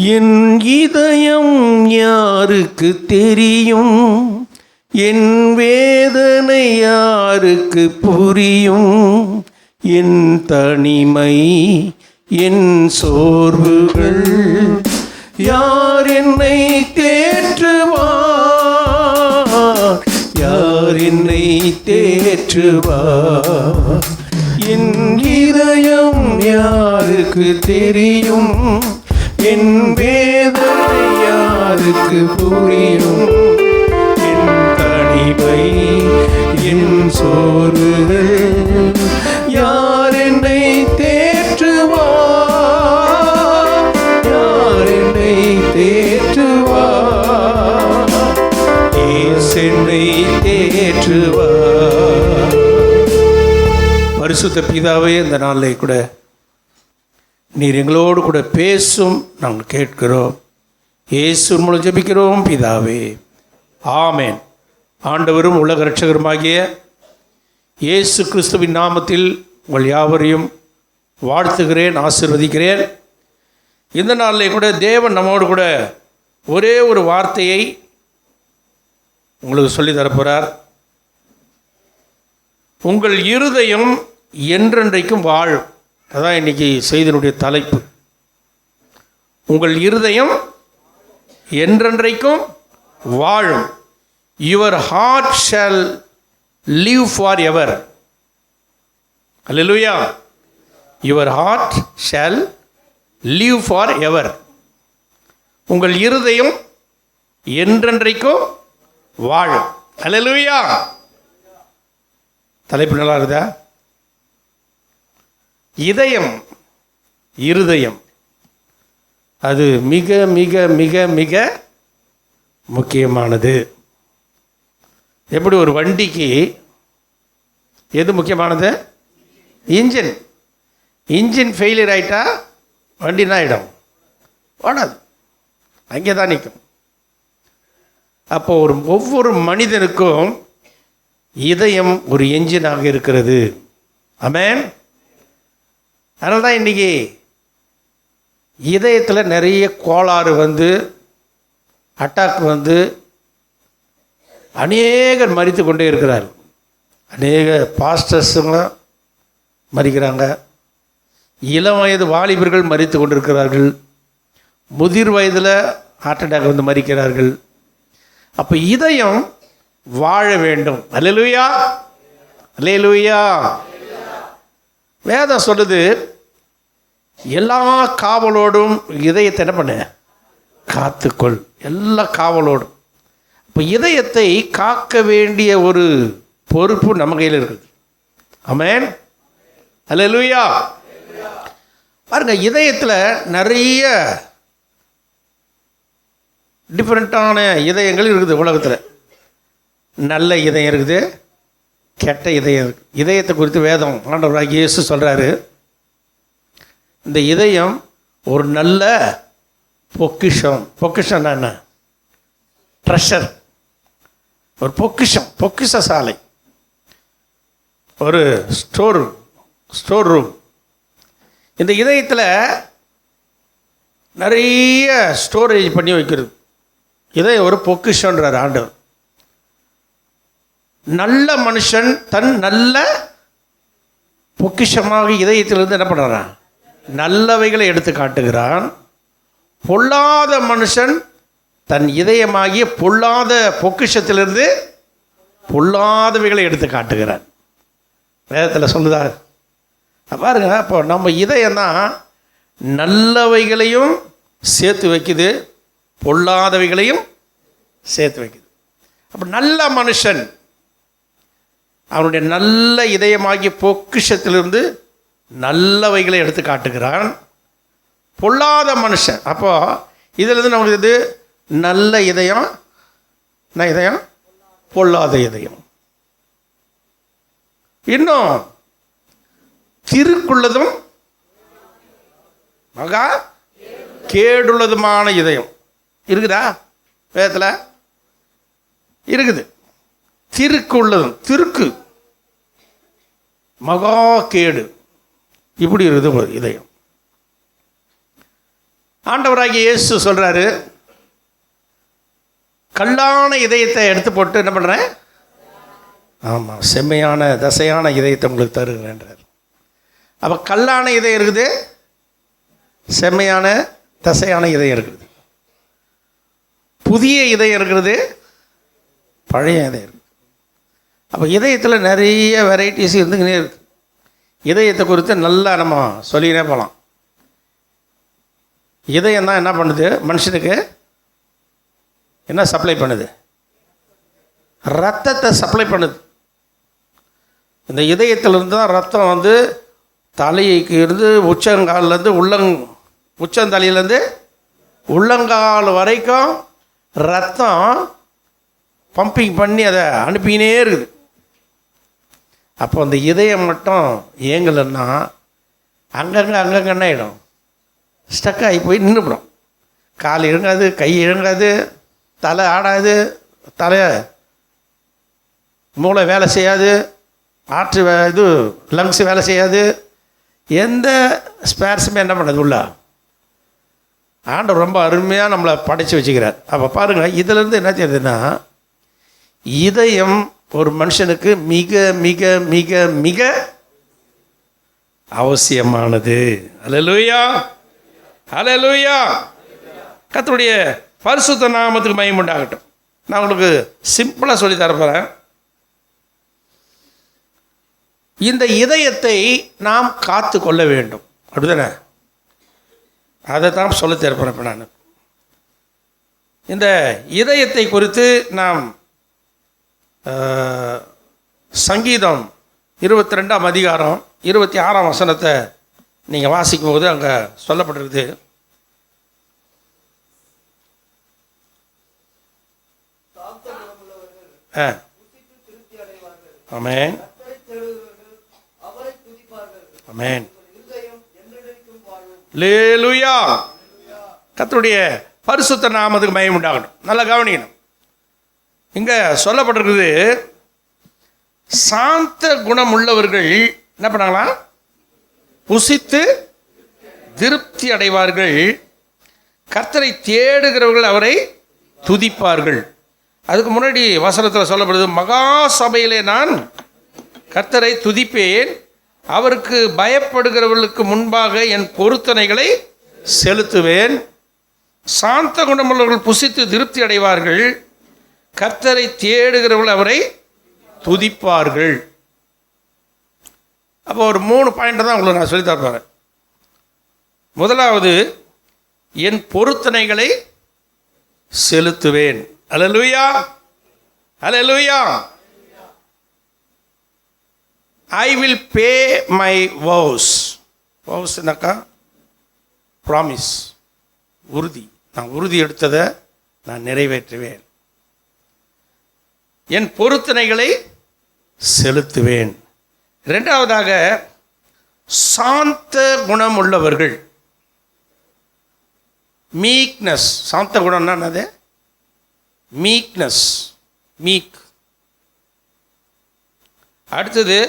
என் இதயம் யாருக்கு தெரியும், என் வேதனை யாருக்கு புரியும், என் தனிமை என் சோர்வுகள் யார் என்னை தேற்றுவார், யார் என்னை தேற்றுவார். என் இதயம் யாருக்கு தெரியும், என் வேதனை யாருக்கு புரியும், என் தனிமை என் சோர்வுகள் யார் என்னை தேற்றுவார், யார் என்னை தேற்றுவார், இயேசு என்னை தேற்றுவார். பரிசுத்த பிதாவே, இந்த நாளிலே கூட நீர் எங்களோடு கூட பேசும் நாங்கள் கேட்கிறோம். இயேசு மூலம் ஜெபிக்கிறோம் பிதாவே, ஆமென். ஆண்டவரும் உலக இரட்சகருமாகிய இயேசு கிறிஸ்துவின் நாமத்தில் உங்கள் யாவரையும் வாழ்த்துகிறேன், ஆசீர்வதிக்கிறேன். இந்த நாளிலே கூட தேவன் நம்மோடு கூட ஒரே ஒரு வார்த்தையை உங்களுக்கு சொல்லி தரப்போகிறார். உங்கள் இருதயம் என்றென்றைக்கும் வாழும். அதான் இன்றைக்கி செய்தியினுடைய தலைப்பு. உங்கள் இருதயம் என்றென்றைக்கும் வாழும். Your heart shall live forever. Hallelujah. Your heart shall live forever. உங்கள் இருதயம் என்றென்றைக்கும் வாழும். அல்லேலூயா. தலைப்பு நல்லா இருக்குதா? இதயம், இருதயம் அது மிக மிக மிக மிக முக்கியமானது. எப்படி ஒரு வண்டிக்கு எது முக்கியமானது? இன்ஜின். இன்ஜின் ஃபெயிலியர் ஆகிட்டா வண்டி என்ன ஆகிடும்? ஓடாது, அங்கே தான் நிற்கும். அப்போ ஒவ்வொரு மனிதனுக்கும் இதயம் ஒரு என்ஜினாக இருக்கிறது. ஆமென். அதனால தான் இன்றைக்கி இதயத்தில் நிறைய கோளாறு வந்து அட்டாக் வந்து அநேகர் மரித்து கொண்டே இருக்கிறார். அநேக பாஸ்டர்ஸுங்க மரிக்கிறாங்க, இளம் வயது வாலிபர்கள் மரித்து கொண்டிருக்கிறார்கள், முதிர் வயதில் ஹார்ட் அட்டாக் வந்து மரிக்கிறார்கள். அப்போ இதயம் வாழ வேண்டும். அல்லேலூயா, அல்லேலூயா. வேதம் சொல்லுது, எல்லா காவலோடும் இதயத்தை என்ன பண்ண? காத்துக்கொள். எல்லா காவலோடும். இப்போ இதயத்தை காக்க வேண்டிய ஒரு பொறுப்பு நம்ம கையில் இருக்குது. ஆமென், அல்லேலூயா. பாருங்க, இதயத்தில் நிறைய டிஃப்ரெண்ட்டான இதயங்கள் இருக்குது உலகத்தில். நல்ல இதயம் இருக்குது, கெட்ட இதயம் இருக்குது. இதயத்தை குறித்து வேதம் ஆண்டவராகிய இயேசு சொல்கிறாரு, இந்த இதயம் ஒரு நல்ல பொக்கிஷம். பொக்கிஷம்னா என்ன? ட்ரெஷர். ஒரு பொக்கிஷம், பொக்கிஷ சாலை, ஒரு ஸ்டோர் ரூம். இந்த இதயத்தில் நிறைய ஸ்டோரேஜ் பண்ணி வைக்கிறது. இதயம் ஒரு பொக்கிஷன்றார் ஆண்டவர். நல்ல மனுஷன் தன் நல்ல பொக்கிஷமாக இதயத்திலிருந்து என்ன பண்ணுறான்? நல்லவைகளை எடுத்து காட்டுகிறான். பொல்லாத மனுஷன் தன் இதயமாகிய பொல்லாத பொக்கிஷத்திலிருந்து பொல்லாதவைகளை எடுத்து காட்டுகிறான். வேதத்தில் சொல்லுதா பாருங்க. அப்போ நம்ம இதயம் தான் நல்லவைகளையும் சேர்த்து வைக்குது, பொல்லாதவைகளையும் சேர்த்து வைக்குது. அப்போ நல்ல மனுஷன் அவனுடைய நல்ல இதயமாகிய பொக்கிஷத்திலிருந்து நல்லவைகளை எடுத்து காட்டுகிறான். பொல்லாத மனுஷன், அப்போ இதிலிருந்து நமக்கு இது நல்ல இதயம், இதயம் பொல்லாத இதயம். இன்னும் திருக்குள்ளதும் மகா கேடுள்ளதுமான இதயம் இருக்குதா? வேதத்தில் இருக்குது. திருக்குள்ளதும், திருக்கு மகா கேடு, இப்படி இருக்குது இதயம். ஆண்டவராகிய இயேசு சொல்கிறாரு, கல்லான இதயத்தை எடுத்து போட்டு என்ன பண்ணுறேன், ஆமாம், செம்மையான தசையான இதயத்தை உங்களுக்கு தருகிறேன்றார். அப்போ கல்லான இதயம் இருக்குது, செம்மையான தசையான இதயம் இருக்குது, புதிய இதயம் இருக்கிறது, பழைய இதயம் இருக்குது. அப்போ இதயத்தில் நிறைய வெரைட்டிஸ் இருந்துக்கினே இருக்குது. இதயத்தை குறித்து நல்லா நம்ம சொல்லிக்கினே போகலாம். இதயம் தான் என்ன பண்ணுது, மனுஷனுக்கு என்ன சப்ளை பண்ணுது, ரத்தத்தை சப்ளை பண்ணுது. இந்த இதயத்திலிருந்து தான் ரத்தம் வந்து தலைக்கு இருந்து உச்சங்கால்லேருந்து உச்சந்தலையிலேருந்து உள்ளங்கால் வரைக்கும் ரத்தம் பம்பிங் பண்ணி அதை அனுப்பினே இருக்குது. அப்போ அந்த இதயம் மட்டும் ஏங்கலைன்னா அங்கங்கே என்ன ஆகிடும், ஸ்டக் ஆகி போய் நின்றுவிடும். கால் இழங்காது, கை இழங்காது, தலை ஆடாது, மூளை வேலை செய்யாது, லங்ஸ் வேலை செய்யாது, எந்த ஸ்பேர்ஸுமே என்ன பண்ணது உள்ள. ஆண்டவர் ரொம்ப அருமையாக நம்மளை படைச்சி வச்சுக்கிறார். அப்போ பாருங்கள், இதிலேருந்து என்ன தெரியுதுன்னா, இதயம் ஒரு மனுஷனுக்கு மிக மிக மிக மிக அவசியமானது. அல்லேலூயா, அல்லேலூயா. கர்த்தருடைய பரிசுத்த நாமத்துக்கு மகிமை உண்டாகட்டும். நான் உங்களுக்கு சிம்பிளாக சொல்லி தரப்போகிறேன். இந்த இதயத்தை நாம் காத்து கொள்ள வேண்டும், அப்படிதானே? அதை தான் சொல்ல தரப்போகிறேன். இப்போ நான் இந்த இதயத்தை குறித்து நாம் சங்கீதம் 22ஆம் அதிகாரம் 26ஆம் வசனத்தை நீங்கள் வாசிக்கும் போது அங்கே சொல்லப்பட்டிருக்குது. ஆமென், ஆமென், அல்லேலூயா. கர்த்தருடைய பரிசுத்த நாமத்துக்கு மகிமை உண்டாகட்டும். நல்லா கவனிக்கணும். இங்கே சொல்லப்பட்டிருக்குது, சாந்த குணம் உள்ளவர்கள் என்ன பண்ணாங்களா, புசித்து திருப்தி அடைவார்கள், கர்த்தரை தேடுகிறவர்கள் அவரை துதிப்பார்கள். அதுக்கு முன்னாடி வசனத்தில் சொல்லப்படுது, மகா சபையிலே நான் கர்த்தரை துதிப்பேன், அவருக்கு பயப்படுகிறவர்களுக்கு முன்பாக என் பொருத்தனைகளை செலுத்துவேன். சாந்த குணமுள்ளவர்கள் புசித்து திருப்தி அடைவார்கள், கர்த்தரை தேடுகிறவர்கள் அவரை துதிப்பார்கள். அப்போ ஒரு 3 பாயிண்ட் தான் உங்களுக்கு நான் சொல்லி தரப்போகிறேன். முதலாவது, என் பொருத்தனைகளை செலுத்துவேன். அல்லேலூயா, அல்லேலூயா. I will pay my vows. vows-னாக்கா ப்ராமிஸ், உறுதி. நான் உறுதி எடுத்ததை நான் நிறைவேற்றுவேன். என் பொருத்தனைகளை செலுத்துவேன். இரண்டாவதாக, சாந்த குணம் உள்ளவர்கள், மீக்னஸ். சாந்த குணம்னா என்னது? மீக்னஸ், மீக். அடுத்தது,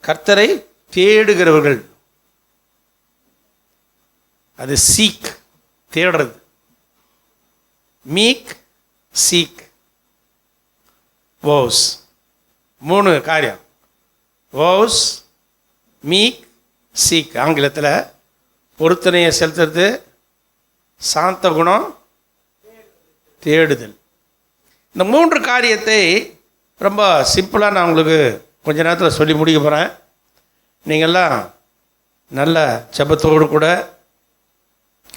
கர்த்தரை தேடுகிறவர்கள். அது சீக், தேடுறது. மீக், சீக், vows. 3 காரியம். vows, மீக், சீக். ஆங்கிலத்தில் பொருத்தனையை செலுத்துறது, சாந்த குணம், தேடுதல். இந்த 3 காரியத்தை ரொம்ப சிம்பிளாக நான் உங்களுக்கு கொஞ்ச நேரத்தில் சொல்லி முடிக்க போகிறேன். நீங்கள்லாம் நல்ல ஜெபத்தோடு கூட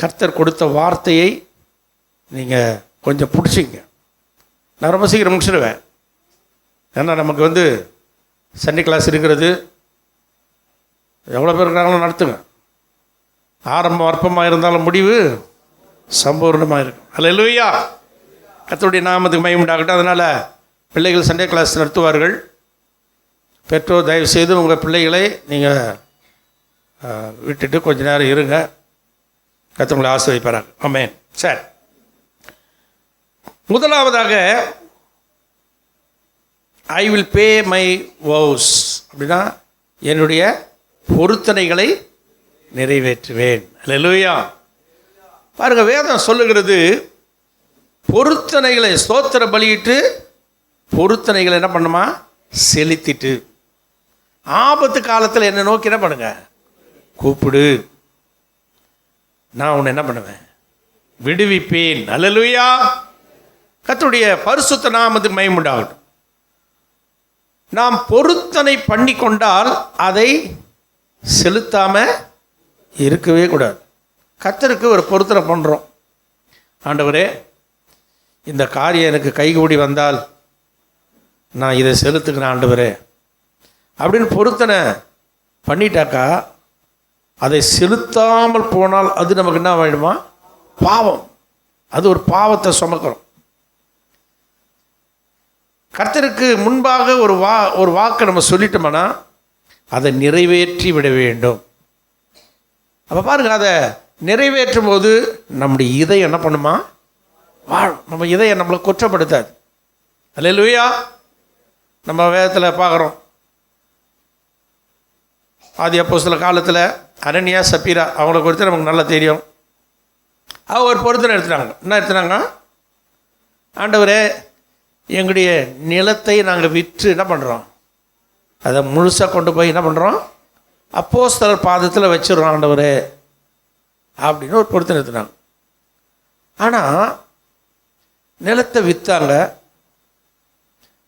கர்த்தர் கொடுத்த வார்த்தையை நீங்கள் கொஞ்சம் பிடிச்சிங்க. நான் ரொம்ப சீக்கிரம் முடிச்சிடுவேன். ஏன்னா நமக்கு சண்டே கிளாஸ் இருக்கிறது. எவ்வளோ பேர் இருக்கிறாங்களும் நடத்துங்க. ஆரம்பம் அற்பமாக இருந்தாலும் முடிவு சம்பூர்ணமாக இருக்கும். அல்லேலூயா. கர்த்தருடைய நாமத்துக்கு மகிமை உண்டாகட்டும். அதனால் பிள்ளைகள் சண்டே கிளாஸ் நடத்துவார்கள். பெற்றோர் தயவு செய்து உங்கள் பிள்ளைகளை நீங்கள் விட்டுட்டு கொஞ்ச நேரம் இருங்க. கர்த்தர் உங்களை ஆசீர்வதிப்பாராங்க. ஆமென். சரி, முதலாவதாக ஐ வில் பே மை vows. அப்படின்னா என்னுடைய பொருத்தனைகளை நிறைவேற்றுவேன். அல்லேலூயா. பாருங்க, வேதம் சொல்லுகிறது, பொருத்தனைகளை ஸ்தோத்திர பலியிட்டு பொருத்தனைகளை என்ன பண்ணுமா? செலுத்திட்டு. ஆபத்து காலத்தில் என்ன நோக்கி என்ன பண்ணுங்க? கூப்பிடு, நான் உன்னை என்ன பண்ணுவேன்? விடுவிப்பேன். அல்லேலூயா. கர்த்தருடைய பரிசுத்த நாமத்துக்கு மகிமை உண்டாகட்டும். நாம் பொருத்தனை பண்ணி கொண்டால் அதை செலுத்தாம இருக்கவே கூடாது. கர்த்தருக்கு ஒரு பொருத்தனை பண்ணுறோம். ஆண்டவரே, இந்த காரியம் எனக்கு கைகூடி வந்தால் நான் இதை செலுத்துக்கிறேன் ஆண்டவரே அப்படின்னு பொருத்தனை பண்ணிட்டாக்கா, அதை செலுத்தாமல் போனால் அது நமக்கு என்ன ஆகிடுமா? பாவம். அது ஒரு பாவத்தை சுமக்கிறோம். கர்த்தருக்கு முன்பாக ஒரு வாக்கை நம்ம சொல்லிட்டோம்னா அதை நிறைவேற்றி விட வேண்டும். அப்போ பாருங்க, அதை நிறைவேற்றும் போது நம்முடைய இதயம் என்ன பண்ணுமா? வாழும். நம்ம இதயம் நம்மளை குற்றப்படுத்தாது. அல்லேலூயா. நம்ம வேதத்தில் பார்க்குறோம், ஆதி அப்போஸ்தலர் காலத்தில் அனனியா சப்பீரா அவங்கள குறித்து நமக்கு நல்லா தெரியும். அவங்க ஒரு பொருத்தனை எடுத்துட்டாங்க. என்ன எடுத்துனாங்க? ஆண்டவரே, எங்களுடைய நிலத்தை நாங்கள் விற்று என்ன பண்ணுறோம், அதை முழுசாக கொண்டு போய் என்ன பண்ணுறோம்? அப்போஸ்தலர் பாதத்தில் வச்சிடறோம் ஆண்டவரே அப்படின்னு ஒரு பொருத்தனை எடுத்துனாங்க. ஆனால் நிலத்தை விற்றாங்க.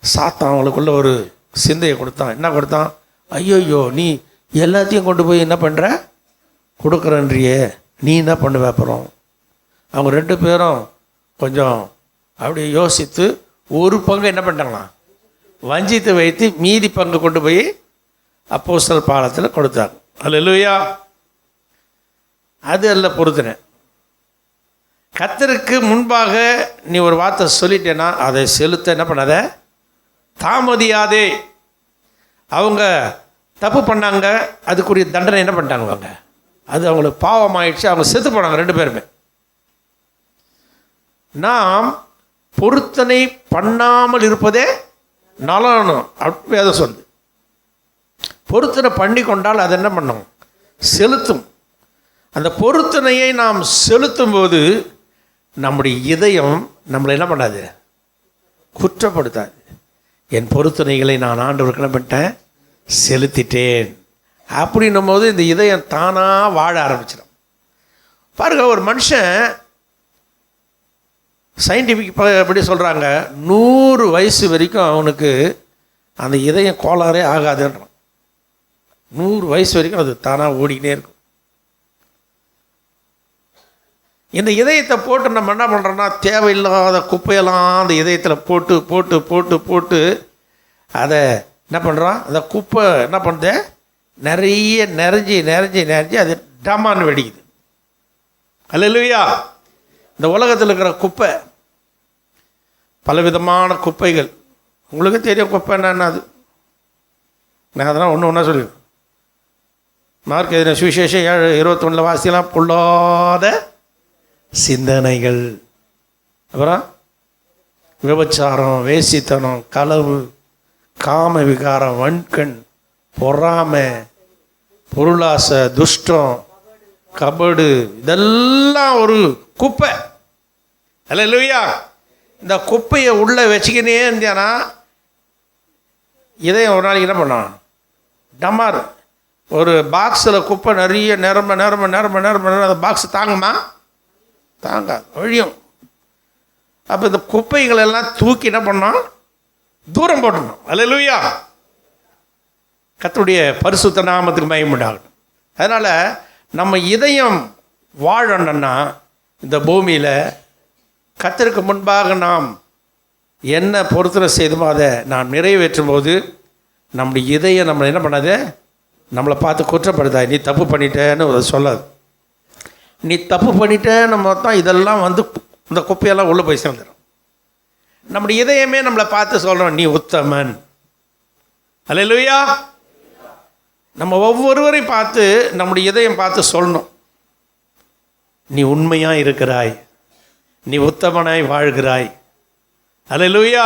சாத்தான் அவங்களுக்குள்ள ஒரு சிந்தையை கொடுத்தான். என்ன கொடுத்தான்? ஐயோயோ, நீ எல்லாத்தையும் கொண்டு போய் என்ன பண்ணுற? கொடுக்குறன்றியே, நீ என்ன பண்ணுவ அப்புறம்? அவங்க ரெண்டு பேரும் கொஞ்சம் அப்படி யோசித்து ஒரு பங்கு என்ன பண்ணிட்டாங்களாம்? வஞ்சித்து வைத்து மீதி பங்கு கொண்டு போய் அப்போஸ்தலர் பாதத்தில் கொடுத்தாங்க. அல்லேலூயா. அது அல்ல பொருத்தனை. கர்த்தருக்கு முன்பாக நீ ஒரு வார்த்தை சொல்லிட்டேன்னா அதை செலுத்த என்ன பண்ணாத? தாமதியாதே. அவங்க தப்பு பண்ணாங்க, அதுக்குரிய தண்டனை என்ன பண்ணிட்டாங்க அவங்க? அது அவங்களுக்கு பாவம் ஆயிடுச்சு. அவங்க செத்து போனாங்க ரெண்டு பேருமே. நாம் பொருத்தனை பண்ணாமல் இருப்பதே நலனும் அப்படி அதை சொல்லு. பொருத்தனை பண்ணி கொண்டால் அது என்ன பண்ணும்? செலுத்தும். அந்த பொருத்தனையை நாம் செலுத்தும் போது நம்முடைய இதயம் நம்மளை என்ன பண்ணாது? குற்றப்படுத்தாது. என் பொருத்தனைகளை நான் ஆண்டவருக்கு என்ன பண்ணிட்டேன்? செலுத்திட்டேன் அப்படின்னும் போது இந்த இதயம் தானாக வாழ ஆரம்பிச்சிடும். பாருங்க, ஒரு மனுஷன் சயின்டிஃபிக் எப்படி சொல்கிறாங்க, 100 வயசு வரைக்கும் அவனுக்கு அந்த இதயம் கோளாறே ஆகாதுன்றான். 100 வயசு வரைக்கும் அது தானாக ஓடிக்கிட்டே இருக்கும். இந்த இதயத்தை போட்டு நம்ம என்ன பண்ணுறோன்னா, தேவையில்லாத குப்பையெல்லாம் அந்த இதயத்தில் போட்டு போட்டு போட்டு போட்டு அதை என்ன பண்ணுறோம்? அந்த குப்பை என்ன பண்ணுது? நிறைய நிறைஞ்சி நிறைஞ்சி நிறைஞ்சி அது டமான்னு வெடிக்குது. அல்லேலூயா. இந்த உலகத்தில் இருக்கிற குப்பை, பலவிதமான குப்பைகள், உங்களுக்கு தெரியும் குப்பை என்னன்னா. அது நான் அதெல்லாம் ஒன்று ஒன்றா சொல்லிடுவேன். மார்க் எதிர சுவிசேஷம் 7:21 வாசிக்கலாம். பொல்லாத சிந்தனைகள், அப்புறம் விபச்சாரம், வேசித்தனம், களவு, காம விகாரம், வன்கண், பொறாமை, பொருளாசை, துஷ்டம், கபடு, இதெல்லாம் ஒரு குப்பை. அல்லேலூயா. இந்த குப்பையை உள்ளே வச்சுக்கினே இருந்தியானா இதயம் ஒரு நாளைக்கு என்ன பண்ணான்? டமார். ஒரு பாக்ஸில் குப்பை நிறைய நிரம்ப நிரம்ப நிரம்ப நிரம்ப அந்த பாக்ஸ் தாங்குமா? தாங்காது, ஒழியும். அப்போ இந்த குப்பைகளெல்லாம் தூக்கி என்ன பண்ணோம்? தூரம் போட்டணும். அல்லேலூயா. கர்த்தருடைய பரிசுத்த நாமத்துக்கு மகிமை உண்டாகட்டும். அதனால் நம்ம இதயம் வாழணும்னா இந்த பூமியில் கர்த்தருக்கு முன்பாக நாம் என்ன பொருத்தனை செய்தோமோ அதை நாம் நிறைவேற்றும் போது நம்முடைய இதயம் நம்மளை என்ன பண்ணாது? நம்மளை பார்த்து குற்றப்படுதா, நீ தப்பு பண்ணிட்டேன்னு அதை சொல்லாது. நீ தப்பு பண்ணிட்டேன்னு மொத்தம் இதெல்லாம் வந்து இந்த குப்பையெல்லாம் உள்ளே போய் சேர்ந்துடும். நம்முடைய இதயமே நம்மளை பார்த்து சொல்கிறோம், நீ உத்தமன். அல்லேலூயா. நம்ம ஒவ்வொருவரையும் பார்த்து நம்முடைய இதயம் பார்த்து சொல்லணும், நீ உண்மையாக இருக்கிறாய், நீ உத்தமனாய் வாழ்கிறாய். அல்லேலூயா.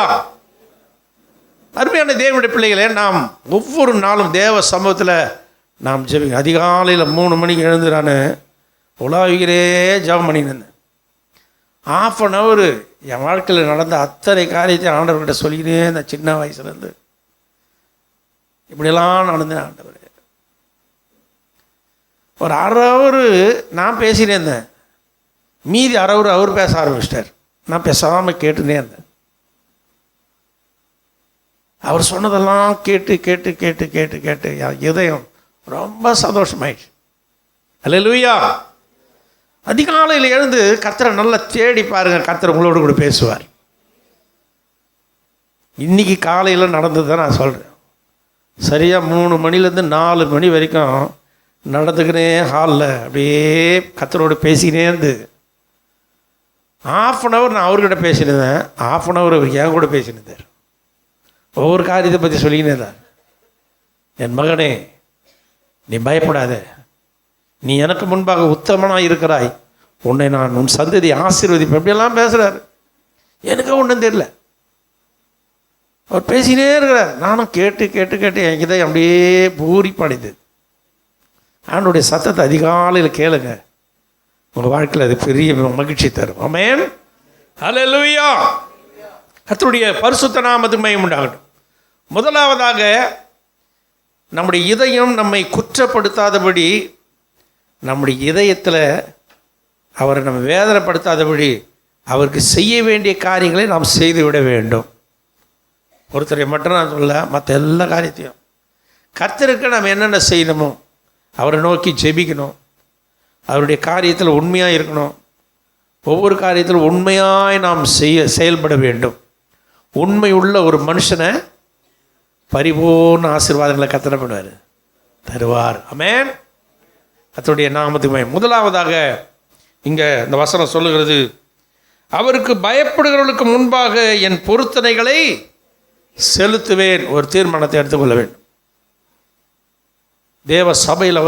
அருமையான தேவனுடைய பிள்ளைகளே, நாம் ஒவ்வொரு நாளும் தேவ சமூகத்தில் நாம் ஜெபிக்க. அதிகாலையில் 3 மணிக்கு எழுந்து நான் உலாவிகிறே ஜெபம் பண்ணியிருந்தேன். 1/2 hour என் வாழ்க்கையில் நடந்த அத்தனை காரியத்தை ஆண்டவர்கிட்ட சொல்லிக்கிட்டே இந்த சின்ன வயசுலேருந்து இப்படியெல்லாம் நடந்தேன். ஆண்டவர் ஒரு 1/2 hour நான் பேசினே இருந்தேன், மீதி 1/2 hour அவர் பேச ஆரம்பிச்சிட்டார். நான் பேசாமல் கேட்டுனே இருந்தேன். அவர் சொன்னதெல்லாம் கேட்டு கேட்டு கேட்டு கேட்டு கேட்டு என் இதயம் ரொம்ப சந்தோஷமாயிடுச்சு. அல்லேலூயா. அதிகாலையில் எழுந்து கர்த்தரை நல்லா தேடி பாருங்கள், கர்த்தர் உங்களோடு கூட பேசுவார். இன்றைக்கி காலையில் நடந்தது தான் நான் சொல்கிறேன். சரியாக 3 மணிலேருந்து 4 மணி வரைக்கும் நடந்துக்கினே ஹாலில் அப்படியே கர்த்தரோடு பேசிக்கினே இருந்து 1/2 hour நான் அவர்கிட்ட பேசினேன், 1/2 hour அவர் என் கூட பேசினேன். ஒவ்வொரு காரியத்தை பற்றி சொல்லிக்கினே தான். என் மகனே, நீ பயப்படாத, நீ எனக்கு முன்பாக உத்தமனாக இருக்கிறாய், உன்னை நான் உன் சந்ததி ஆசீர்வதிப்பேன், அப்படியெல்லாம் பேசுகிறார். எனக்கு ஒன்றும் தெரியல, அவர் பேசினே இருக்கிறார். நானும் கேட்டு கேட்டு கேட்டு என் இதை அப்படியே பூரிப்படைது. ஆண்டோடைய சத்தத்தை அதிகாலையில் கேளுங்க, உங்கள் வாழ்க்கையில் அது பெரிய மகிழ்ச்சி தரும். ஆமென். ஹல்லேலூயா. கர்த்தருடைய பரிசுத்த நாமத்துக்கு மகிமை உண்டாகட்டும். முதலாவதாக, நம்முடைய இதயம் நம்மை குற்றப்படுத்தாதபடி, நம்முடைய இதயத்தில் அவரை நம்ம வேதனைப்படுத்தாதபடி அவருக்கு செய்ய வேண்டிய காரியங்களை நாம் செய்துவிட வேண்டும். ஒருத்தரை மட்டும் நான் சொல்ல, மற்ற எல்லா காரியத்தையும் கர்த்தருக்கு நாம் என்னென்ன செய்யணுமோ அவரை நோக்கி ஜெபிக்கணும், அவருடைய காரியத்தில் உண்மையாக இருக்கணும், ஒவ்வொரு காரியத்திலும் உண்மையாய் நாம் செயல்பட வேண்டும். உண்மை உள்ள ஒரு மனுஷனை பரிபூர்ண ஆசீர்வாதங்களை கர்த்தர் பண்ணுவார், தருவார். ஆமென். கர்த்தருடைய நாமத்துக்கு மகிமை. முதலாவதாக இங்கே இந்த வசனம் சொல்லுகிறது, அவருக்கு பயப்படுகிறவர்களுக்கு முன்பாக என் பொருத்தனைகளை செலுத்துவேன். ஒரு தீர்மானத்தை எடுத்துக்கொள்ள வேண்டும். தேவ சபையில்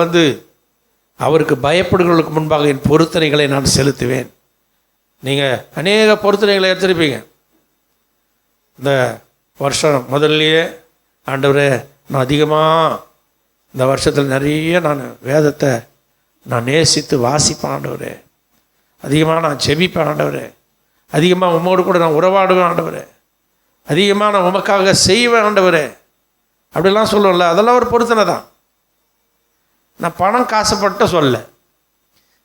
அவருக்கு பயப்படுகிறவர்களுக்கு முன்பாக என் பொருத்தனைகளை நான் செலுத்துவேன். நீங்கள் அநேக பொருத்தனைகளை எடுத்திருப்பீங்க. இந்த வருஷம் முதல்லையே, ஆண்டவரே நான் அதிகமாக இந்த வருஷத்தில் நிறைய நான் வேதத்தை நான் நேசித்து வாசிப்பேன் ஆண்டவரே, அதிகமாக நான் ஜெபிப்பேன் ஆண்டவரே, அதிகமாக உம்மோடு கூட நான் உறவாடுவேன் ஆண்டவரே, அதிகமாக நான் உமக்காக செய்வேன் ஆண்டவரே, அப்படிலாம் சொல்லுவோம்ல, அதெல்லாம் ஒரு பொருத்தனை தான். நான் பணம் காசுப்பட்ட சொல்ல,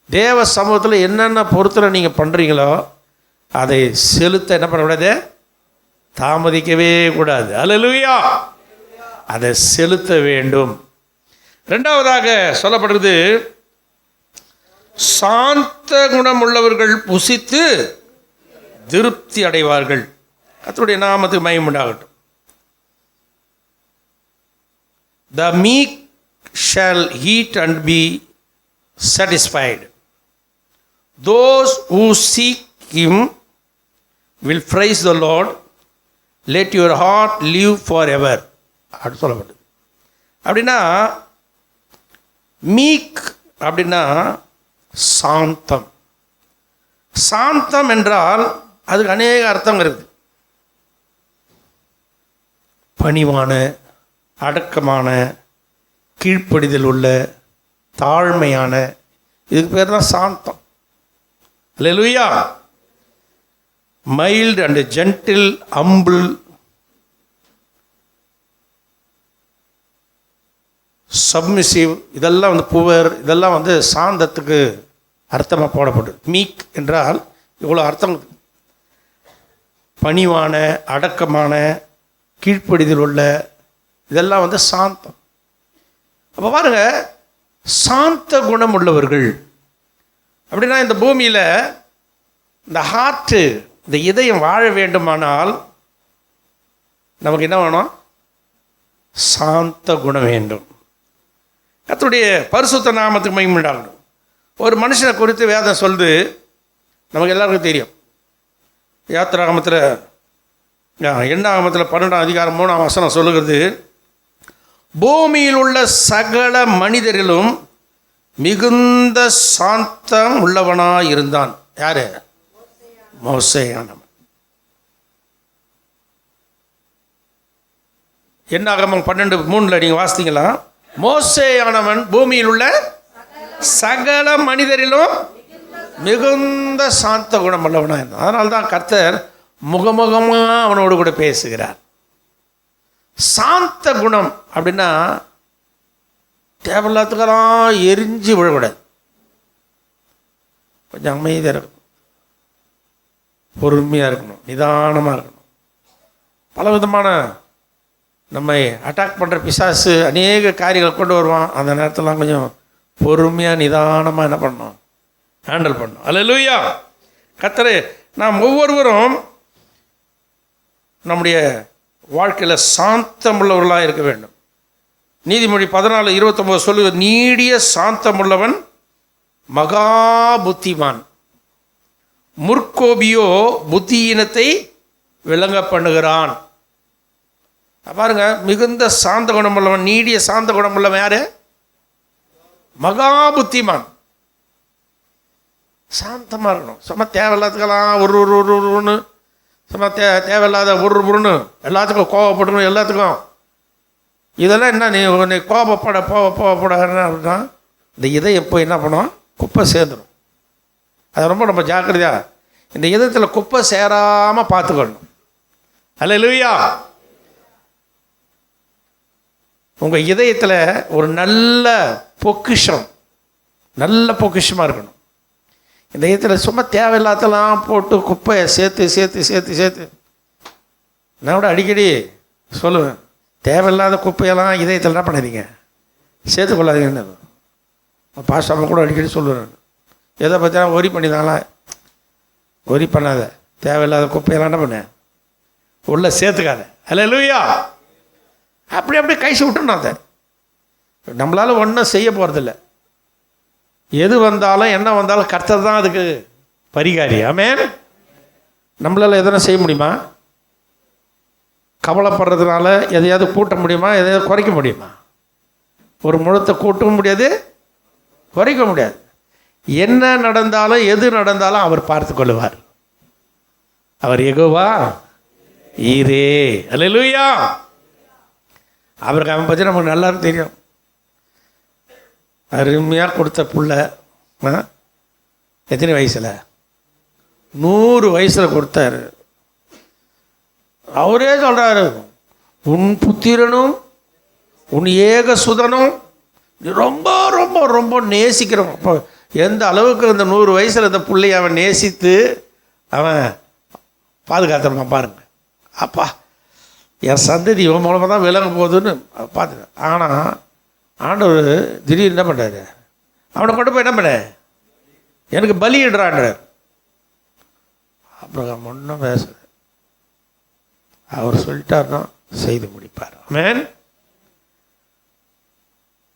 தேவ சமூகத்தில் என்னென்ன பொருத்தனை நீங்கள் பண்ணுறீங்களோ அதை செலுத்த என்ன பண்ணக்கூடாது, தாமதிக்கவே கூடாது. அல்லேலூயா. அதை செலுத்த வேண்டும். ரெண்டாவதாக சொல்லப்படுறது, சாந்த குணம் உள்ளவர்கள் புசித்து திருப்தி அடைவார்கள். கர்த்தருடைய நாமத்துக்கு மகிமை உண்டாகட்டும். The meek shall eat and be satisfied. Those who seek him will praise the Lord. Let your heart live forever. அப்படி சொல்லப்படுது. அப்படின்னா மீக் அப்படின்னா சாந்தம். சாந்தம் என்றால் அதுக்கு அநேக அர்த்தம் இருக்குது. பணிவான, அடக்கமான, கீழ்ப்படிதல் உள்ள, தாழ்மையான, இதுக்கு பேர் தான் சாந்தம். அல்லேலூயா. Mild and gentle, humble, submissive, இதெல்லாம் புவர், இதெல்லாம் சாந்தத்துக்கு அர்த்தமாக போடப்படுது. மீக் என்றால் இவ்வளோ அர்த்தம். பணிவான, அடக்கமான, கீழ்ப்படிதல் உள்ள, இதெல்லாம் சாந்தம். அப்போ பாருங்க, சாந்த குணம் உள்ளவர்கள் அப்படின்னா இந்த பூமியில் இந்த ஹார்ட்டு, இந்த இதயம் வாழ வேண்டுமானால் நமக்கு என்ன வேணும்? சாந்த குணம் வேண்டும். கர்த்தருடைய பரிசுத்த நாமத்துக்கு மகிமை உண்டாகட்டும். ஒரு மனுஷனை குறித்து வேதம் சொல்லுது, நமக்கு எல்லாருக்கும் தெரியும். யாத்திராகமத்தில் 8:12 சொல்லுகிறது, பூமியில் உள்ள சகல மனிதரிலும் மிகுந்த சாந்தம் உள்ளவனாக இருந்தான். யாரு? மோசேயானவன். என்னாகமம் 12:3 நீங்கள் வாசித்தீங்களா? மோசேயானவன் பூமியில் உள்ள சகல மனிதரிலும் மிகுந்த சாந்த குணம் உள்ளவனாக இருந்தான். அதனால தான் கர்த்தர் முகமுகமாக அவனோடு கூட பேசுகிறார். சாந்த குணம் அப்படின்னா தேவையில்லாத்துக்கெல்லாம் எரிஞ்சு விழக்கூடாது. கொஞ்சம் அமைதியாக இருக்கணும், பொறுமையாக இருக்கணும், நிதானமாக இருக்கணும். பலவிதமான நம்மை அட்டாக் பண்ணுற பிசாசு அநேக காரியங்களை கொண்டு வருவான். அந்த நேரத்திலாம் கொஞ்சம் பொறுமையாக நிதானமாக என்ன பண்ணணும், ஹேண்டில் பண்ணணும். அல்லேலூயா. கர்த்தரே, நாம் ஒவ்வொருவரும் நம்முடைய வாழ்க்கையில் சாந்தமுள்ளவர்களாக இருக்க வேண்டும். நீதிமொழி 14:29 சொல்லுவது, நீடிய சாந்தமுள்ளவன் மகா புத்திமான், முற்கோபியோ புத்தியினத்தை விளங்க பண்ணுகிறான். பாருங்க, மிகுந்த சாந்த குணமுள்ளவன், நீடிய சாந்த குணமுள்ளவன் யாரு? மகா புத்திமான். சாந்தமாக இருக்கணும். சும்மா தேவையில்லாத்துக்கெல்லாம் ஒன்று சும்மா தேவையில்லாத ஒன்று எல்லாத்துக்கும் கோவப்படணும். எல்லாத்துக்கும் இதெல்லாம் என்ன, நீ உன்னை கோவப்பட அப்படின்னா இந்த இதை எப்போ என்ன பண்ணுவோம், குப்பை சேர்ந்துடும். அது ரொம்ப நம்ம ஜாக்கிரதையாக இந்த இதயத்தில் குப்பை சேராமல் பார்த்துக்கணும். அல்லேலூயா. உங்கள் இதயத்தில் ஒரு நல்ல பொக்கிஷமாக இருக்கணும். இந்த இதயத்தில் சும்மா தேவையில்லாதெல்லாம் போட்டு குப்பையை சேர்த்து நான் கூட அடிக்கடி சொல்லுவேன், தேவையில்லாத குப்பையெல்லாம் இதயத்தில் என்ன பண்ணாதீங்க, சேர்த்துக்கொள்ளாதீங்கன்னு. பாஸ்டாம கூட அடிக்கடி சொல்லுவேன், எதை பற்றினா ஒரி பண்ணாத, தேவையில்லாத குப்பையெல்லாம் என்ன பண்ண உள்ளே சேர்த்துக்காத. அல்லேலூயா. அப்படி கைசி விட்டுணும். அதை நம்மளால் ஒன்றும் செய்ய போகிறதில்ல. எது வந்தாலும் என்ன வந்தாலும் கர்த்தர் தான் அதுக்கு பரிகாரி. ஆமென். நம்மளால் எதனா செய்ய முடியுமா? கவலைப்படுறதுனால எதையாவது கூட்ட முடியுமா? எதையாவது குறைக்க முடியுமா? ஒரு முழத்தை கூட்டவும் முடியாது, குறைக்க முடியாது. என்ன நடந்தாலும் எது நடந்தாலும் அவர் பார்த்து கொள்ளுவார். அவர் யெகோவா ஈரே. அல்லேலூயா. அவருக்கு அவன் பற்றி நமக்கு நல்லா தெரியும். அருமையாக கொடுத்த புள்ள எத்தனை வயசில்? 100 வயசில் கொடுத்தாரு. அவரே சொல்கிறாரு, உன் புத்திரனும் உன் ஏக சுதனும் ரொம்ப ரொம்ப ரொம்ப நேசிக்கிறோம். அப்போ எந்த அளவுக்கு இந்த 100 வயசில் இந்த பிள்ளையை அவன் நேசித்து அவன் பாதுகாத்தான் பாருங்க. அப்பா, என் சந்ததி இவன் மூலமாக தான் விலக போகுதுன்னு பார்த்துட்டேன். ஆனால் ஆண்டவர் திடீர்னு என்ன பண்ணுறாரு, அவனை கொண்டு போய் என்ன பண்ண, எனக்கு பலியிடுறான்றார். அப்புறம் ஒன்றும் பேசுது. அவர் சொல்லிட்டாருன்னா செய்து முடிப்பார். ஆமென்.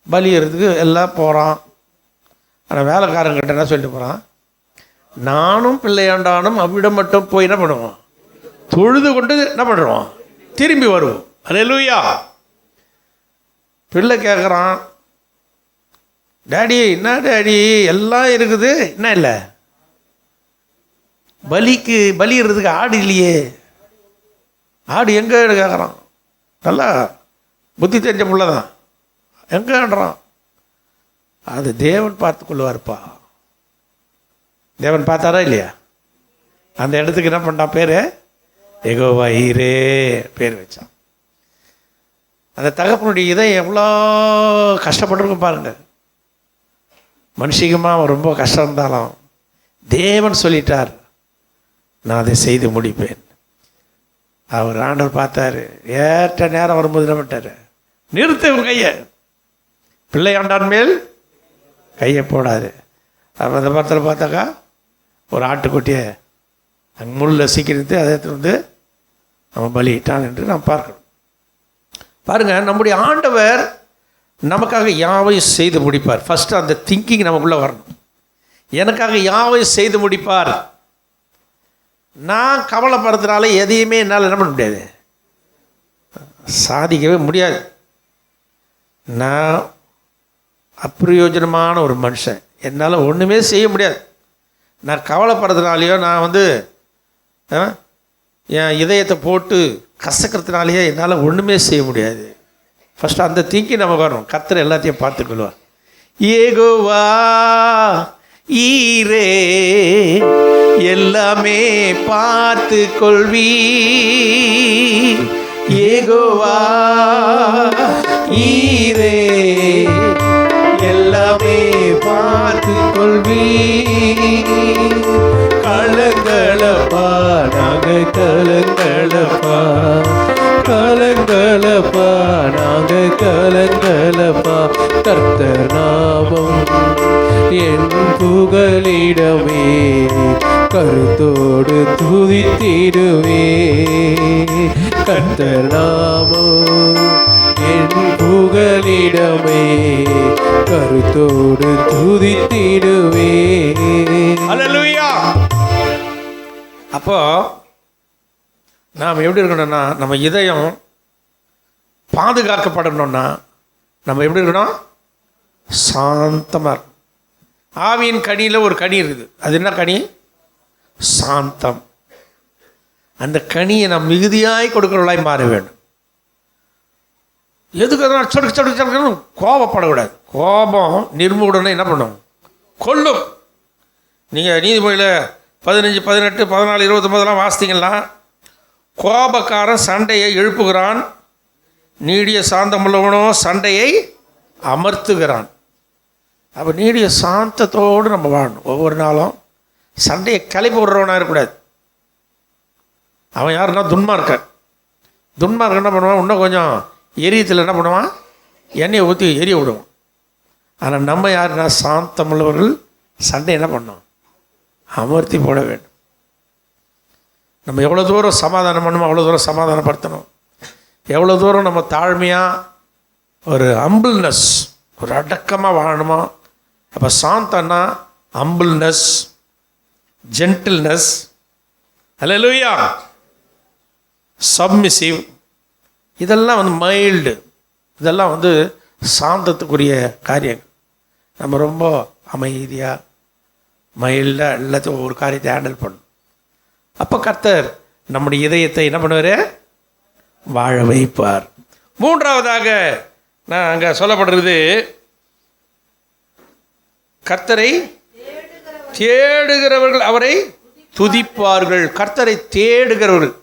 பலியிறதுக்கு எல்லாம் போகிறான். ஆனால் வேலைக்காரங்கிட்ட என்ன சொல்லிட்டு போகிறான், நானும் பிள்ளையாண்டானும் அவ்விடம் மட்டும் போய் என்ன பண்ணுவோம், தொழுது கொண்டு என்ன பண்ணுறோம், திரும்பி வருவோம். அல்லேலூயா. பிள்ளை கேட்குறான், டேடி என்ன டேடி எல்லாம் இருக்குது, என்ன இல்லை, பலியிறதுக்கு ஆடு இல்லையே, ஆடு எங்கே கேட்குறான். நல்லா புத்தி தெரிஞ்ச பிள்ளை தான், எங்கேன்றான். அது தேவன் பார்த்து கொள்வார்ப்பா. தேவன் பார்த்தாரா இல்லையா? அந்த இடத்துக்கு என்ன பண்ணான், பேர் யெகோவா ஈரே பேர் வச்சான். அந்த தகப்பனுடைய இதை எவ்வளோ கஷ்டப்பட்டுருக்கும் பாருங்க. மனுஷிகமாக ரொம்ப கஷ்டம் இருந்தாலும் தேவன் சொல்லிட்டார், நான் அதை செய்து முடிப்பேன். அவர் ஆண்டவர் பார்த்தாரு, ஏற்ற நேரம் வரும்போது என்ன பண்ணிட்டாரு, நிறுத்து உன் கையை, பிள்ளையாண்டான் மேல் கையை போடாது. அப்போ அந்த படத்தில் பார்த்தாக்கா ஒரு ஆட்டுக்குட்டியை அங்கே முள்ளில் சீக்கிரத்து அதை வந்து அவன் பலியிட்டான் என்று நாம் பார்க்கணும். பாருங்கள், நம்முடைய ஆண்டவர் நமக்காக யாவையும் செய்து முடிப்பார். ஃபஸ்ட்டு அந்த திங்கிங் நமக்குள்ளே வரணும். எனக்காக யாவையும் செய்து முடிப்பார். நான் கவலைப்படுறதுனால எதையுமே என்னால் என்ன பண்ண முடியாது, சாதிக்கவே முடியாது. நான் அப்பிரயோஜனமான ஒரு மனுஷன், என்னால் ஒன்றுமே செய்ய முடியாது. நான் கவலைப்படுறதுனாலையோ நான் வந்து என் இதயத்தை போட்டு கசக்கிறதுனாலேயே என்னால் ஒன்றுமே செய்ய முடியாது. ஃபஸ்ட்டு அந்த திங்கி நமக்கு வரும். கர்த்தர் எல்லாத்தையும் பார்த்துக்கொள்வார். யெகோவா ஈரே எல்லாமே பார்த்து கொள்வீ. யெகோவா ஈரே எல்லாமே பார்த்து கொள்வீ. கலங்களப்பா நாங்கள் கலங்களப்பா, கலங்களப்பா நாங்கள் கலங்களப்பா. கர்த்தர் நாமம் என் புகலிடமே, கருத்தோடு துதித்திடுவே. கர்த்தர் நாமம் என் புகலிடமே, கருத்தோடு துதித்திடுவே. அல்லேலூயா. அப்போ நாம் எப்படி இருக்கணும்னா, நம்ம இதயம் பாதுகாக்கப்படணும்னா நம்ம எப்படி இருக்கணும்? சாந்தமாக இருக்கணும். ஆவியின் கனியில் ஒரு கனி இருக்குது. அது என்ன கனி? சாந்தம். அந்த கனியை நாம் மிகுதியாய் கொடுக்கிறவர்களாய் மாற வேண்டும். எதுக்கு அதனால் சொடுக்கு சொடுக்கு சொடுக்கணும் கோபப்படக்கூடாது. கோபம் நிர்மூடனை என்ன பண்ணும்? கொல்லும். நீங்கள் நீதிமொழியில் 15, 18, 14, 29 வாசித்தீங்கன்னா, கோபக்காரன் சண்டையை எழுப்புகிறான், நீடிய சாந்தமுள்ளவனோ சண்டையை அமர்த்துகிறான். அப்போ நீடிய சாந்தத்தோடு நம்ம வாழணும். ஒவ்வொரு நாளும் சண்டையை கிளப்பி விடுறவனாக இருக்கக்கூடாது. அவன் யாருன்னா துன்மார்க்கன். துன்மார்க்கன் என்ன பண்ணுவான்? இன்னும் கொஞ்சம் எரியத்தில் என்ன பண்ணுவான்? எண்ணெயை ஊற்றி எரிய விடுவான். ஆனால் நம்ம யாருன்னா சாந்தமுள்ளவர்கள் சண்டை என்ன பண்ணோம்? அமர்த்தி போட வேண்டும். நம்ம எவ்வளோ தூரம் சமாதானம் பண்ணணுமோ அவ்வளோ தூரம் சமாதானப்படுத்தணும். எவ்வளோ தூரம் நம்ம தாழ்மையாக ஒரு ஹம்பிள்னஸ், ஒரு அடக்கமாக வாழணுமோ. அப்போ சாந்தன்னா ஹம்பிள்னஸ், ஜென்டில்னஸ், அல்லேலூயா, சப்மிசிவ், இதெல்லாம் வந்து மைல்டு, இதெல்லாம் வந்து சாந்தத்துக்குரிய காரியங்கள். நம்ம ரொம்ப அமைதியாக மைல்டாக எல்லாத்தையும் ஒவ்வொரு காரியத்தை ஹேண்டில் பண்ணணும். அப்போ கர்த்தர் நம்முடைய இதயத்தை என்ன பண்ணுவார்? வாழ வைப்பார். மூன்றாவதாக நான் அங்கே சொல்லப்படுறது, கர்த்தரை தேடுகிறவர்கள் அவரை துதிப்பார்கள். கர்த்தரை தேடுகிறவர்கள்.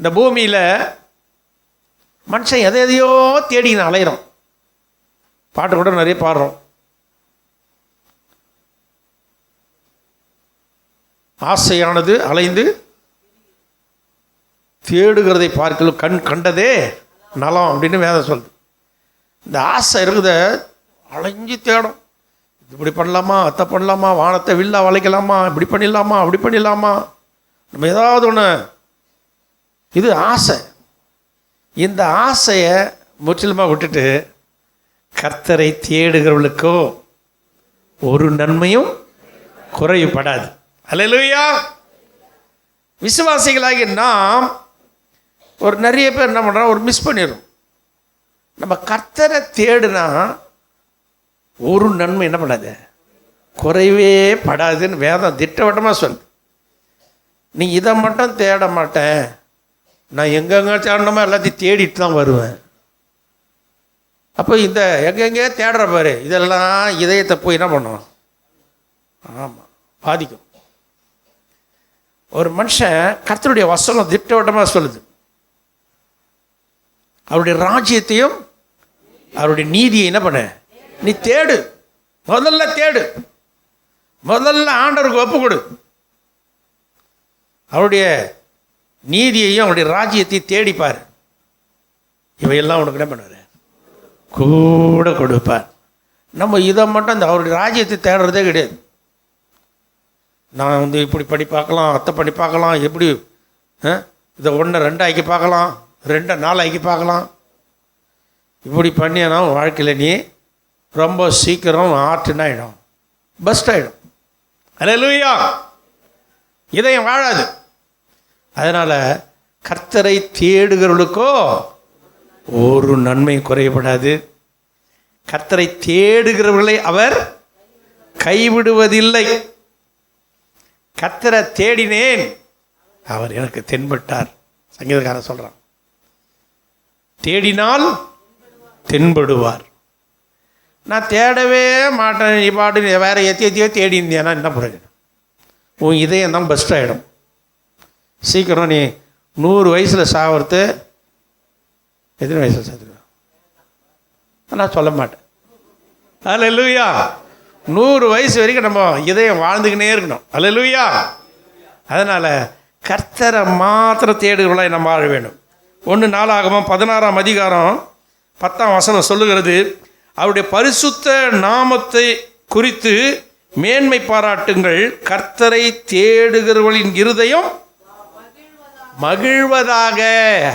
இந்த பூமியில் மனுஷன் எதையோ தேடின்னு அலையிறோம். பாட்டு கூட நிறைய பாடுறோம். ஆசையானது அலைந்து தேடுகிறதை பார்க்கலும் கண் கண்டதே நலம் அப்படின்னு வேதம் சொல்லுது. இந்த ஆசை இருக்குத அலைஞ்சு தேடும். இப்படி பண்ணலாமா, அத்தை பண்ணலாமா, வானத்தை வில்லா வளைக்கலாமா, இப்படி பண்ணிடலாமா, அப்படி பண்ணிடலாமா, நம்ம ஏதாவது ஒன்று. இது ஆசை. இந்த ஆசையை முற்றிலுமாக விட்டுட்டு கர்த்தரை தேடுகிறவர்களுக்கோ ஒரு நன்மையும் குறைவுபடாது. அல்லேலூயா. விசுவாசிகளாகி நாம் ஒரு நிறைய பேர் என்ன பண்ணுறோம்? ஒரு மிஸ் பண்ணிடுறோம். நம்ம கர்த்தரை தேடுனா ஒரு நன்மை என்ன பண்ணாது? குறைவே படாதுன்னு வேதம் திட்டவட்டமாக சொல்லு. நீ இதை மட்டும் தேட மாட்டேன், நான் எங்கெங்கே தேடணுமோ எல்லாத்தையும் தேடிட்டு தான் வருவேன். அப்போ இந்த எங்கெங்கே தேடுற பாரு, இதெல்லாம் இதயத்தை போய் என்ன பண்ணும்? ஆமாம், பாதிக்கும். ஒரு மனுஷன் கர்த்தருடைய வசனம் திட்டவட்டமாக சொல்லுது, அவருடைய ராஜ்யத்தையும் அவருடைய நீதியை என்ன பண்ண? நீ தேடு. முதல்ல தேடு. முதல்ல ஆண்டவருக்கு ஒப்பு கொடு. அவருடைய நீதியையும் அவருடைய ராஜ்யத்தையும் தேடிப்பார். இவையெல்லாம் உனக்கு என்ன பண்ணுவார்? கூட கொடுப்பார். நம்ம இதை மட்டும் இந்த அவருடைய ராஜ்யத்தை தேடுறதே கிடையாது. நான் வந்து இப்படி பண்ணி பார்க்கலாம், அத்தை பண்ணி பார்க்கலாம், எப்படி இதை 1 2 ஆக்கி பார்க்கலாம், 2 4 ஆக்கி பார்க்கலாம். இப்படி பண்ணினா வாழ்க்கையில் நீ ரொம்ப சீக்கிரம் ஆற்றுன்னு ஆகிடும், பெஸ்ட் ஆகிடும். அல்லேலூயா. இதயம் வாழாது. அதனால் கர்த்தரை தேடுகிறவர்களுக்கோ ஒரு நன்மை குறைபடாது. கர்த்தரை தேடுகிறவர்களை அவர் கைவிடுவதில்லை. கர்த்தரை தேடினேன், அவர் எனக்கு தென்பட்டார். சங்கீதக்காரன் சொல்கிறான். தேடினால் தென்படுவார். நான் தேடவே மாட்டேன், நீ பாட்டு வேறு எத்தியோ தேடி இருந்தியானா என்ன பிரயோஜனம்? உன் இதயம் தான் பெஸ்ட் ஆகிடும். சீக்கிரம் நீ 100 வயசில் சாகிறது எத்தனை வயசில் சாத்துக்கலாம் நான் சொல்ல மாட்டேன். அல்லேலூயா. 100 வயசு வரைக்கும் நம்ம இதயம் வாழ்ந்துக்கினே இருக்கணும். அல்லேலூயா. அதனால் கர்த்தரை மாத்திரம் தேடுகிறவர்களாய் நம்ம வாழ வேண்டும். 1 நாளாகமம் 16ஆம் அதிகாரம் 10ஆம் வசனம் சொல்லுகிறது, அவருடைய பரிசுத்த நாமத்தை குறித்து மேன்மை பாராட்டுங்கள், கர்த்தரை தேடுகிறவர்களின் இருதயம் மகிழ்வதாக.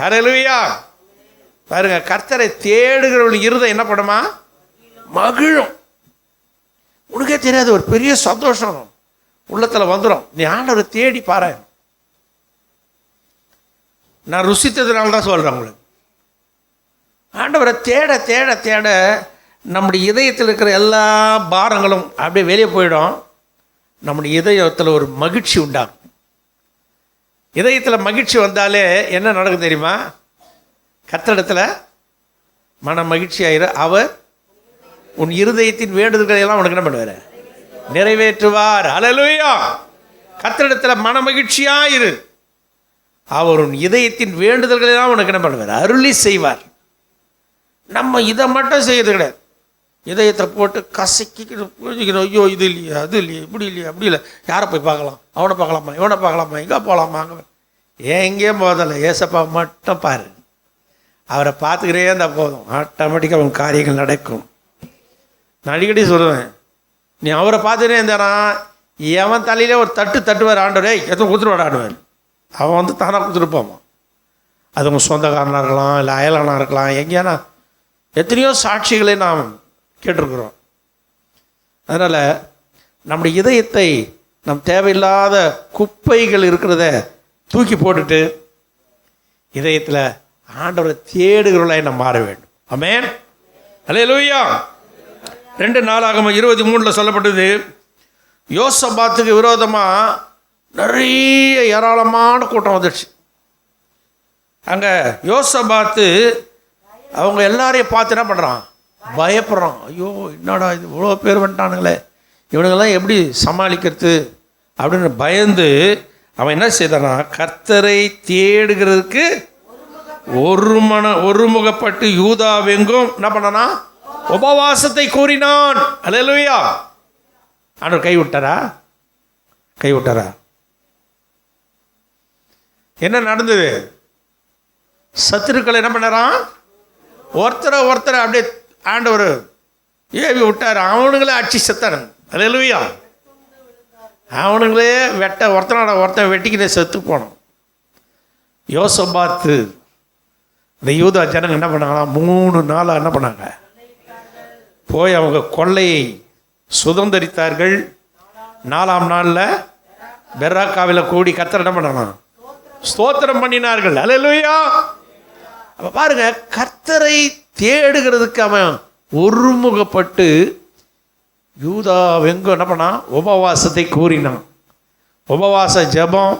ஹல்லேலூயா. பாருங்க, கர்த்தரை தேடுகிறவர்களின் இருதயம் என்ன பண்ணுமா? மகிழும். உனக்கே தெரியாது, ஒரு பெரிய சந்தோஷம் உள்ளத்தில் வந்துடும். நீ ஆண்டவரை தேடி பாரு. நான் ருசித்ததுனால தான் சொல்கிறேன் உங்களுக்கு. ஆண்டவரை தேட தேட தேட நம்முடைய இதயத்தில் இருக்கிற எல்லா பாரங்களும் அப்படியே வெளியே போயிடும். நம்முடைய இதயத்தில் ஒரு மகிழ்ச்சி உண்டாகும். இதயத்தில் மகிழ்ச்சி வந்தாலே என்ன நடக்கும் தெரியுமா? கர்த்தரிடத்தில் மன மகிழ்ச்சி ஆயிரு. அவர் உன் இருதயத்தின் வேண்டுதல்களை எல்லாம் உனக்கு என்ன பண்ணுவார்? நிறைவேற்றுவார். அல்லேலூயா. கர்த்தரிடத்தில் மன மகிழ்ச்சியாயிரு. அவர் உன் இதயத்தின் வேண்டுதல்களை எல்லாம் உனக்கு என்ன பண்ணுவார்? அருளி செய்வார். நம்ம இதை மட்டும் செய்யறது கிடையாது. இதயத்தை போட்டு புரிஞ்சுக்கணும். ஐயோ இது இல்லையா, அது இல்லையா, இப்படி இல்லையா, அப்படி இல்லை, யாரை போய் பார்க்கலாம், அவனை பார்க்கலாமா, இவனை பார்க்கலாமா, எங்கே போகலாமா, அங்கே எங்கேயும் போதில்லை, ஏசப்பா மட்டும் பாரு. அவரை பார்த்துக்கிறே இருந்தால் போதும், ஆட்டோமேட்டிக்காக உன் காரியங்கள் நடக்கும். நான் அடிக்கடி சொல்லுவேன், நீ அவரை பார்த்துக்கிட்டே இருந்தானா எவன் தலையிலே ஒரு தட்டுவார் ஆண்டவரே, எத்தனை கொடுத்துருவார் ஆடுவார். அவன் வந்து தானாக கொடுத்துட்டு போவான். அது உங்கள் சொந்தக்காரனாக இருக்கலாம், இல்லை அயலானாக இருக்கலாம், எங்கேயானா எத்தனையோ சாட்சிகளை நாம் கேட்டிருக்கிறோம். அதனால் நம்முடைய இதயத்தை நம் தேவையில்லாத குப்பைகள் இருக்கிறத தூக்கி போட்டுட்டு இதயத்தில் ஆண்டவரை தேடுகிறவர்களாய் நாம் மாற வேண்டும். ஆமென். அல்லேலூயா. 2 நாளாகமம் 23 சொல்லப்பட்டது, யோசபாத்துக்கு விரோதமாக நிறைய ஏராளமான கூட்டம் வந்துடுச்சு. அங்கே யோசபாத்து அவங்க எல்லாரையும் பார்த்து என்ன பண்ணுறான்? பயப்படுறான். ஐயோ என்னடா இது, இவ்வளோ பேர் வந்துட்டானுங்களே, இவனுங்கெல்லாம் எப்படி சமாளிக்கிறது அப்படின்னு பயந்து அவன் என்ன செய்தானா? கர்த்தரை தேடுகிறதுக்கு ஒருமுகப்பட்டு யூதாவெங்கும் என்ன பண்ணனா? உபவாசத்தை கூறினான். அல்லேலூயா. ஆண்டவர் கைவிட்டாரா? என்ன நடந்தது? சத்துருக்களை என்ன பண்ணறான்? ஒருத்தரை அப்படியே ஆண்டவர் ஏவி விட்டார். அவனுங்களே அடிச்சு செத்தானுங்க. அல்லேலூயா. அவனுங்களே ஒருத்தன் வெட்டிக்கினே செத்து போனோம். யோசபாத்து இந்த யூதா ஜனங்க என்ன பண்ணாங்கன்னா 3 நாளாக என்ன பண்ணாங்க? போய் அவங்க கொள்ளையை சுதந்திரித்தார்கள். 4ஆம் நாளில் பெராக்காவில் கூடி கர்த்தர் என்ன பண்ணாங்க? ஸ்தோத்திரம் பண்ணினார்கள். அல்லேலூயா. அப்போ பாருங்க, கர்த்தரை தேடுகிறதுக்கு அவன் ஒருமுகப்பட்டு யூதாவெங்கு என்ன பண்ணான்? உபவாசத்தை கூறினான். உபவாச ஜெபம்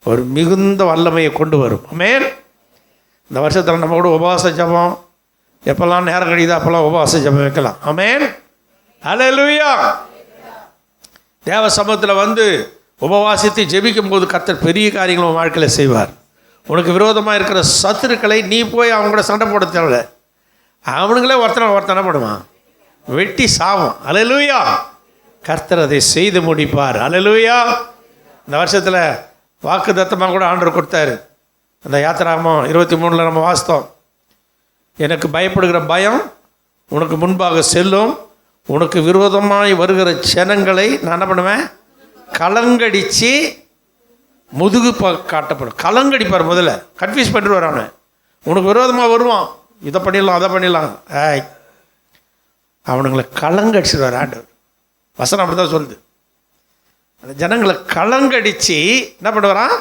ஒரு மிகுந்த வல்லமையை கொண்டு வரும். ஆமென். இந்த வருஷத்தில் நம்ம கூட உபவாச ஜெபம் எப்பெல்லாம் நேரம் கழியுதோ அப்போல்லாம் உபவாச ஜெபம் வைக்கலாம். ஆமென். அல்லேலூயா. தேவ சமூகத்தில் வந்து உபவாசித்து ஜெபிக்கும் போது கர்த்தர் பெரிய காரியங்கள் உன் வாழ்க்கையில் செய்வார். உனக்கு விரோதமாக இருக்கிற சத்துருக்களை நீ போய் அவங்க கூட சண்டை போட தேவை. அவனுங்களே ஒருத்தனை போடுவான், வெட்டி சாவும். அல்லேலூயா. கர்த்தர் அதை செய்து முடிப்பார். அல்லேலூயா. இந்த வருஷத்தில் வாக்கு தத்தமாக கூட ஆண்டவர் கொடுத்தாரு. அந்த யாத்திராகமம் 23 நம்ம வாசித்தோம். எனக்கு பயப்படுகிற பயம் உனக்கு முன்பாக செல்லும், உனக்கு விரோதமாய் வருகிற ஜனங்களை நான் என்ன பண்ணுவேன்? கலங்கடித்து முதுகு காட்டப்படும். கலங்கடிப்பார். முதல்ல கன்ஃபியூஸ் பண்ணிட்டு வரானு. உனக்கு விரோதமாக வருவான், இதை பண்ணிடலாம் அதை பண்ணிடலாம், அவனுங்களை கலங்கடிச்சிடுவார் ஆண்டவர். வசனம் அப்படி தான் சொல்லுது. அந்த ஜனங்களை கலங்கடித்து என்ன பண்ணுவாரான்?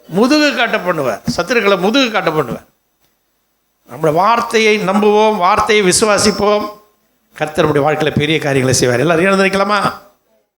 முதுகு காட்ட பண்ணுவார். சத்துருக்களை முதுகு காட்ட பண்ணுவார். நம்மளோட வார்த்தையை நம்புவோம், வார்த்தையை விசுவாசிப்போம். கர்த்தர் நம்முடைய வாழ்க்கையில் பெரிய காரியங்களை செய்வார். எல்லாரும் எழுந்து நிற்கலாமா?